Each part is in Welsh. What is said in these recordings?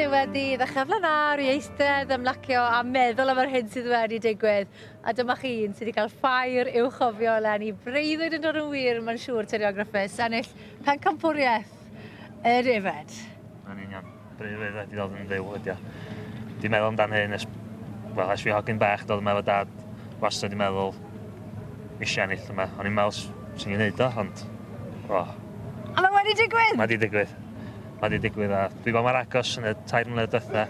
chi wedi ddechrau flaen i eistedd, ymlacio a meddwl am yr hyn sydd wedi digwydd. A dyma chi un sydd wedi cael ffair i'w chofio eleni. Breuddwyd yn dod yn wir, mae'n siŵr, Tirion Griffiths, ennill Bencampwriaeth y Defaid. Yn union, breuddwyd wedi dod yn ddiw ydi o. Dwi'n meddwl amdan hyn, ys fi hogyn bach dod yn meddwl dad, wastad wedi meddwl eisiau ennill yma. O'n i'n meddwl sy'n i'n neud o, ond... A mae wedi digwydd? Mae wedi digwydd. Mae wedi digwydd a dwi'n bod mor agos yn y 3 mlynedd diwetha.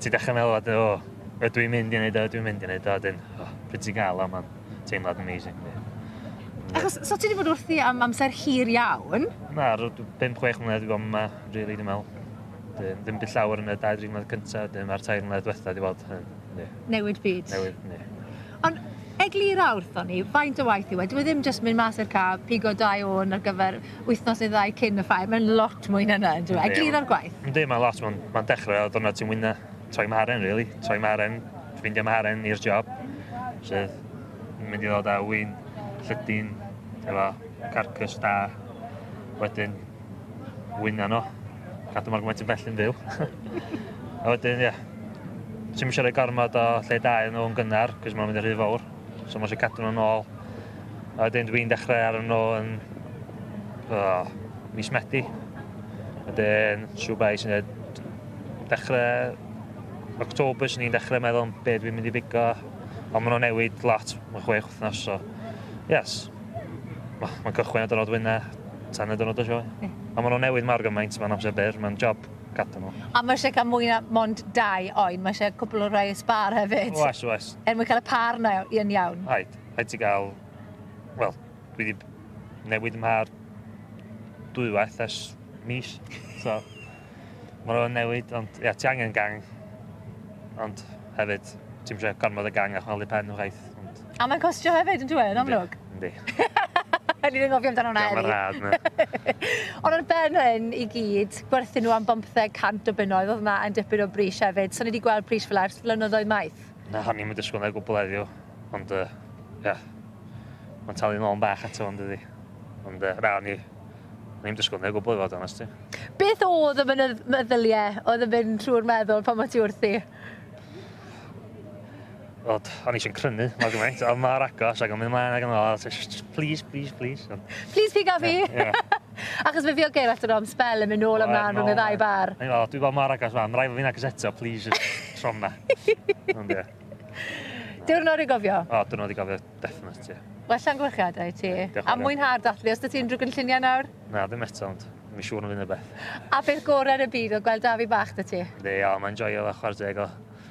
Ti'n dechrau meddwl, ydw i'n mynd i wneud o, ydw i'n mynd i wneud o, a dyn, pryd ti'n gael o, mae'n teimlad amazing. Achos, so ti wedi bod wrthi am amser hir iawn? Na, 5-6 mlynedd dwi'n bod yma, rili dwi'n meddwl. Ddim byd llawer yn y 2-3 mlynedd cyntaf, dim ar 3 mlynedd diwetha wedi bod. Newid byd? Newid, ne. Ond eglir awrth o'n i, faint o waith i wedi? Dwi ddim jyst mynd mas i'r cab, pigo 2 o'n ar gyfer wythnos neu 2 cyn y ffair. Mae'n lot mwy na yna, yn dwi? Eglir ar gwaith? Yndi, mae'n lot. Mae'n dechrau o ddwrnod ti'n wyna troi mharen, rili. Troi mharen, ffeindio mharen i'r job. Sydd yn mynd i ddod â wyn, llydyn, efo carcus da. Wedyn, wyna nhw. Cadw mor gymaint yn bell yn fyw. A wedyn, ie. Ti'n mysio rhoi gormod o lle da yn nhw'n gynnar, cos mae'n mynd i'r rhy fawr. So mae'n eisiau cadw nhw'n ôl. A wedyn dwi'n dechrau ar nhw yn mis Medi. Wedyn, siwbai sy'n dweud, dechrau October sy'n ni'n dechrau meddwl am be dwi'n mynd i bigo. Ond maen nhw'n newid lot, mae'n 6 wythnos. So, yes, mae'n cychwyn y dyrnod wyna tan y dyrnod o Sioe. A maen nhw'n newid mor gymaint, mae'n amser byr, mae'n job cadw nhw. A mae eisiau cael mwy na mond 2 oen, mae eisiau cwbl o rai ysbar hefyd. Oes. Er mwyn cael y par na yn iawn. Haid ti gael, wel, dwi wedi newid ymha'r 2 waith ers mis. So, maen nhw'n newid, ond ia, ti angen gang. Ond hefyd, ti'n mysio gormod y gang a chwalu pen o waith. A mae'n costio hefyd yn dweud, yn amlwg? Yndi. Ni ddim gofio amdano hwnna Gael ma'n rhad, ne. Ond ar ben hyn i gyd, gwerthu nhw am 1500 o bunnoedd, oedd yna yn dipyn o bris hefyd. So ni wedi gweld pris fel ers flynyddoedd maith? Na, o'n i'n mynd ysgwyl na gwbl heddiw. Ond, ia, mae'n talu nôl yn bach eto, ond ydi. Ond, o'n i'n ysgwyl na gwbl i fod, honest ti. Beth oedd y meddyliau oedd yn mynd trwy'r meddwl pan mae ti wrthi? O'n eisiau'n crynu, mor gymaint, ond mor agos ac o'n mynd ymlaen ac yn ôl, please. Please piga fi! Achos fe fi o geir atyn nhw am spel yn mynd nôl ymlaen rhwng y 2 bar. Dwi'n bod mor agos fan, rhaid fo fi'n agos eto, please, trom na. Diwrnod i gofio? Diwrnod i gofio, definite, ie. Wel, llongyfarchiadau ti. A mwynhad dathlu, os da ti'n drwy gynlluniau nawr? Na, ddim eto, ond mi'n siŵr yn fynd y beth. A beth gorau'r y byd o gweld Dafi bach da ti? Mae'n joio o chwarae o.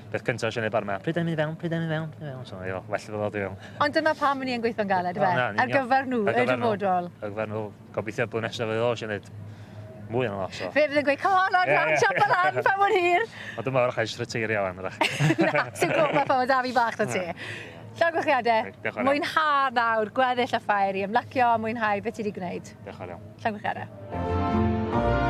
Beth cyntaf sy'n ei bar yma, pryd e'n mynd fewn. So, well fel ddod i fewn. Ond dyma pam yn i'n gweithio'n galed, fe? Ar gyfer nhw, y dyfodol? Ar gyfer nhw, gobeithio blwyddyn nesaf fydd o sy'n neud mwy yn o. Fe fydd yn gweud, come on, chop o lan, pan mwyn hir! Ond dyma o'r chais rhyteirio wan, ydych. Na, sy'n gwybod pan mae Dafi bach da ti. Llongyfarchiadau, mwynhad nawr, gweddill a ffair i ymlacio a mwynhau beth ti wedi gwneud. Diolch yn iawn. Llongyfarchiadau.